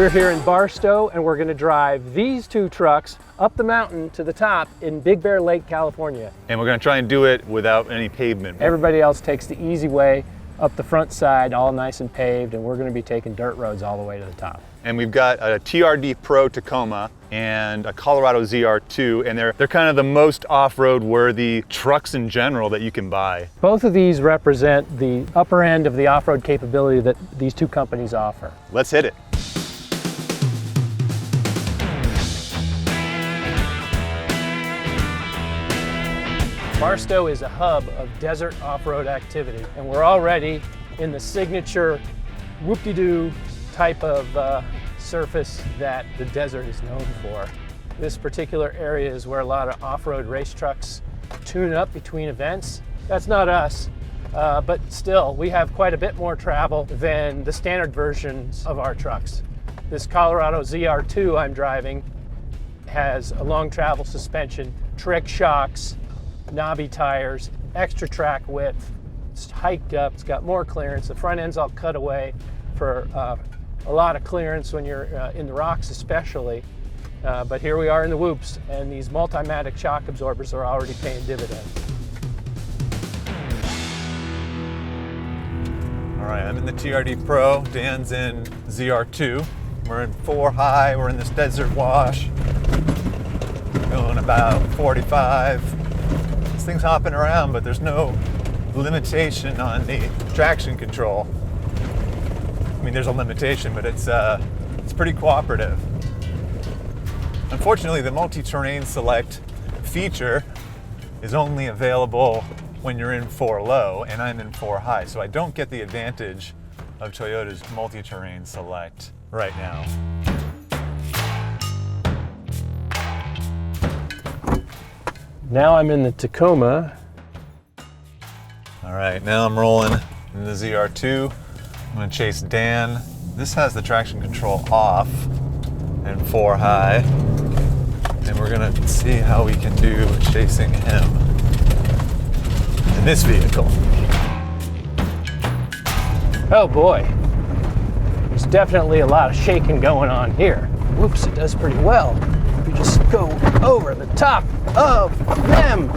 We're here in Barstow and we're going to drive these two trucks up the mountain to the top in Big Bear Lake, California. And we're going to try and do it without any pavement. Everybody else takes the easy way up the front side, all nice and paved, and we're going to be taking dirt roads all the way to the top. And we've got a TRD Pro Tacoma and a Colorado ZR2, and they're kind of the most off-road worthy trucks in general that you can buy. Both of these represent the upper end of the off-road capability that these two companies offer. Let's hit it. Barstow is a hub of desert off-road activity, and we're already in the signature whoop-de-doo type of surface that the desert is known for. This particular area is where a lot of off-road race trucks tune up between events. That's not us, but still, we have quite a bit more travel than the standard versions of our trucks. This Colorado ZR2 I'm driving has a long travel suspension, trick shocks, knobby tires, extra track width. It's hiked up, it's got more clearance. The front end's all cut away for a lot of clearance when you're in the rocks especially. But here we are in the whoops, and these Multimatic shock absorbers are already paying dividends. All right, I'm in the TRD Pro, Dan's in ZR2. We're in 4 high, we're in this desert wash. Going about 45. This thing's hopping around, but there's no limitation on the traction control. I mean, there's a limitation, but it's pretty cooperative. Unfortunately, the multi-terrain select feature is only available when you're in 4 low, and I'm in 4 high, so I don't get the advantage of Toyota's multi-terrain select right now. Now I'm in the Tacoma. All right, now I'm rolling in the ZR2. I'm gonna chase Dan. This has the traction control off and 4 high. And we're gonna see how we can do chasing him in this vehicle. Oh boy, there's definitely a lot of shaking going on here. Whoops, it does pretty well. If you just go over the top of them.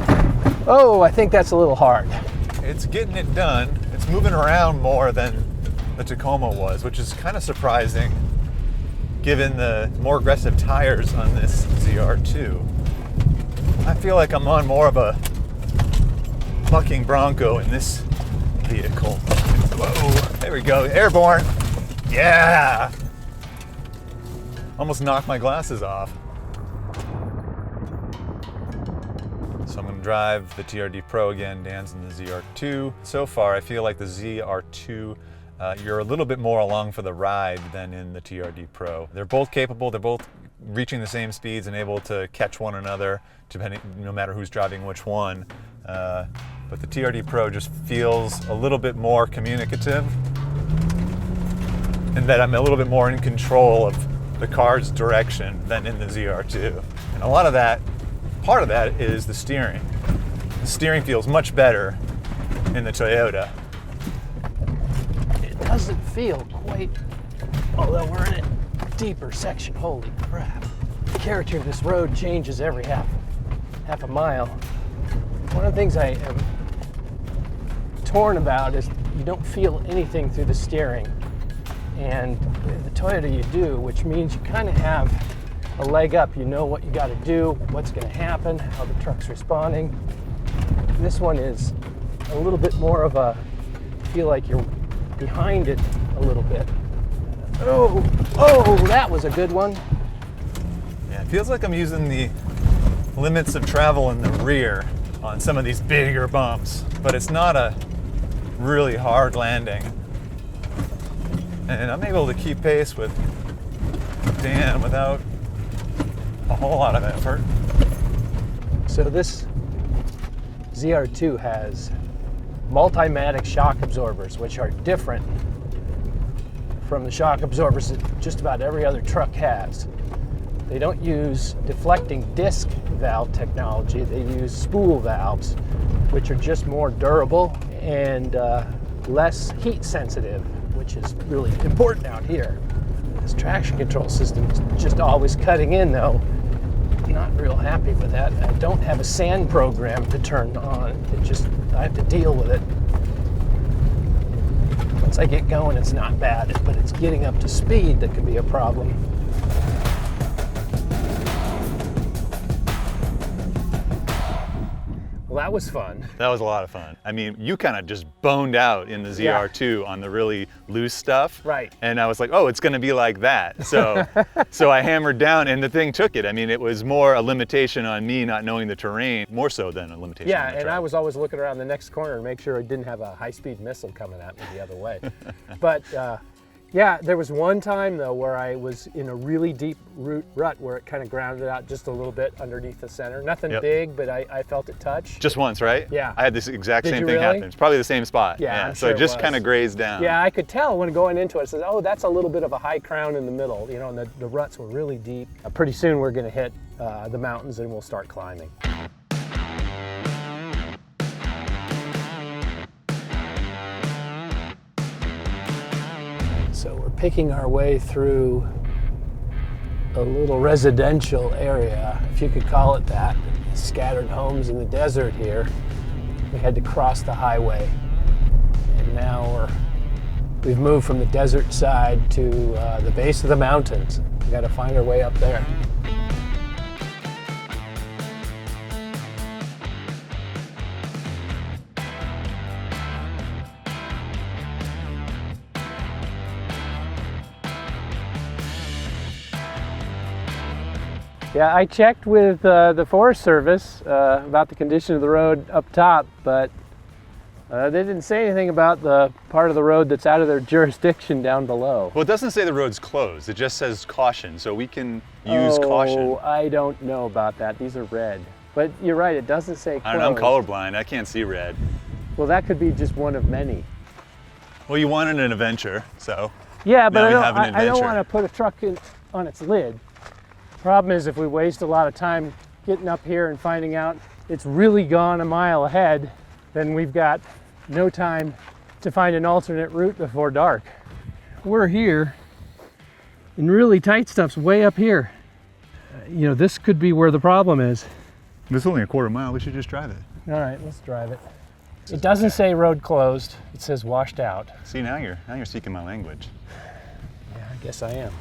Oh, I think that's a little hard. It's getting it done. It's moving around more than the Tacoma was, which is kind of surprising given the more aggressive tires on this ZR2. I feel like I'm on more of a bucking bronco in this vehicle. Whoa, there we go, airborne. Yeah! Almost knocked my glasses off. So I'm going to drive the TRD Pro again. Dan's in the ZR2. So far, I feel like the ZR2, you're a little bit more along for the ride than in the TRD Pro. They're both capable. They're both reaching the same speeds and able to catch one another, depending, no matter who's driving which one. But the TRD Pro just feels a little bit more communicative, and that I'm a little bit more in control of the car's direction than in the ZR2. And a lot of that, part of that is the steering. The steering feels much better in the Toyota. It doesn't feel quite, although we're in a deeper section, holy crap. The character of this road changes every half a mile. One of the things I am torn about is you don't feel anything through the steering. And the Toyota you do, which means you kind of have a leg up. You know what you got to do, what's going to happen, how the truck's responding. This one is a little bit more of a, feel like you're behind it a little bit. Oh, that was a good one. Yeah, it feels like I'm using the limits of travel in the rear on some of these bigger bumps, but it's not a really hard landing. And I'm able to keep pace with Dan without a whole lot of effort. So this ZR2 has Multimatic shock absorbers, which are different from the shock absorbers that just about every other truck has. They don't use deflecting disc valve technology, they use spool valves, which are just more durable and less heat sensitive, which is really important out here. This traction control system is just always cutting in though. Not real happy with that. I don't have a sand program to turn on. I have to deal with it. Once I get going, it's not bad, but it's getting up to speed that could be a problem. Well, that was fun. That was a lot of fun. I mean, you kind of just boned out in the ZR2 on the really loose stuff. Right. And I was like, oh, it's going to be like that. So, so I hammered down and the thing took it. I mean, it was more a limitation on me not knowing the terrain, more so than a limitation on the Yeah, and track. I was always looking around the next corner to make sure I didn't have a high-speed missile coming at me the other way. But yeah, there was one time though where I was in a really deep rut where it kind of grounded out just a little bit underneath the center. Nothing big, but I felt it touch. Just once, right? Yeah. I had this exact same thing really? happen. It's probably the same spot. Yeah, I'm so sure it just was. kind of grazed down. Yeah, I could tell when going into it. I said, oh, that's a little bit of a high crown in the middle, you know, and the ruts were really deep. Pretty soon we're going to hit the mountains and we'll start climbing. So we're picking our way through a little residential area, if you could call it that. Scattered homes in the desert here. We had to cross the highway, and now we've moved from the desert side to the base of the mountains. We got to find our way up there. Yeah, I checked with the Forest Service about the condition of the road up top, but they didn't say anything about the part of the road that's out of their jurisdiction down below. Well, it doesn't say the road's closed. It just says caution, so we can use caution. Oh, I don't know about that. These are red. But you're right, it doesn't say closed. I don't know, I'm colorblind. I can't see red. Well, that could be just one of many. Well, you wanted an adventure, so yeah, but now we have an adventure. I don't want to put a truck on its lid. Problem is, if we waste a lot of time getting up here and finding out it's really gone a mile ahead, then we've got no time to find an alternate route before dark. We're here, and really tight stuff's way up here. You know, this could be where the problem is. It's only a quarter mile. We should just drive it. All right, let's drive it. It doesn't say road closed. It says washed out. See, now you're speaking my language. Yeah, I guess I am.